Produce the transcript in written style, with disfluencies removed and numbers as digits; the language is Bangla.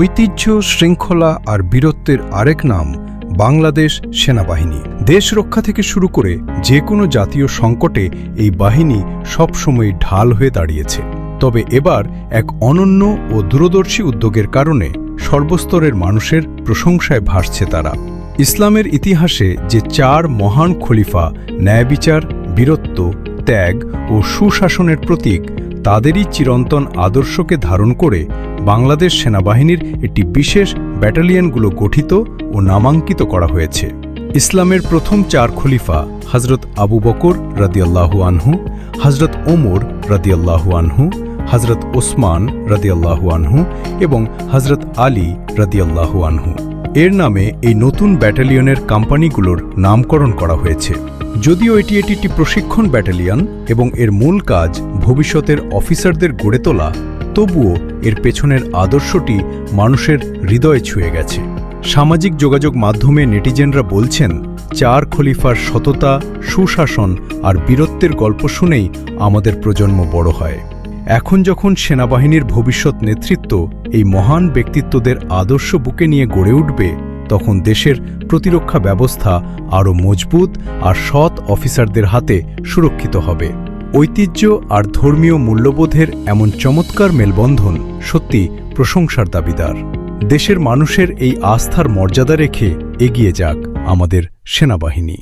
ঐতিহ্য, শৃঙ্খলা আর বীরত্বের আরেক নাম বাংলাদেশ সেনাবাহিনী। দেশ রক্ষা থেকে শুরু করে যে কোনো জাতীয় সংকটে এই বাহিনী সবসময় ঢাল হয়ে দাঁড়িয়েছে। তবে এবার এক অনন্য ও দূরদর্শী উদ্যোগের কারণে সর্বস্তরের মানুষের প্রশংসায় ভাসছে তারা। ইসলামের ইতিহাসে যে 4 মহান খলিফা ন্যায়বিচার, বীরত্ব, ত্যাগ ও সুশাসনের প্রতীক, তাদেরই চিরন্তন আদর্শকে ধারণ করে বাংলাদেশ সেনাবাহিনীর একটি বিশেষ ব্যাটালিয়নগুলো গঠিত ও নামাঙ্কিত করা হয়েছে। ইসলামের প্রথম 4 খলিফা হজরত আবু বকর রাদিয়াল্লাহু আনহু, হজরত ওমর রাদিয়াল্লাহু আনহু, হজরত ওসমান রাদিয়াল্লাহু আনহু এবং হজরত আলী রাদিয়াল্লাহু আনহু এর নামে এই নতুন ব্যাটালিয়নের কোম্পানিগুলোর নামকরণ করা হয়েছে। যদিও এটি একটি প্রশিক্ষণ ব্যাটালিয়ন এবং এর মূল কাজ ভবিষ্যতের অফিসারদের গড়ে তোলা, তবুও এর পেছনের আদর্শটি মানুষের হৃদয়ে ছুঁয়ে গেছে। সামাজিক যোগাযোগ মাধ্যমে নেটিজেনরা বলছেন, 4 খলিফার সততা, সুশাসন আর বীরত্বের গল্প শুনেই আমাদের প্রজন্ম বড় হয়। এখন যখন সেনাবাহিনীর ভবিষ্যৎ নেতৃত্ব এই মহান ব্যক্তিত্বদের আদর্শ বুকে নিয়ে গড়ে উঠবে, তখন দেশের প্রতিরক্ষা ব্যবস্থা আরও মজবুত আর সৎ অফিসারদের হাতে সুরক্ষিত হবে। ঐতিহ্য আর ধর্মীয় মূল্যবোধের এমন চমৎকার মেলবন্ধন সত্যি প্রশংসার দাবিদার। দেশের মানুষের এই আস্থার মর্যাদা রেখে এগিয়ে যাক আমাদের সেনাবাহিনী।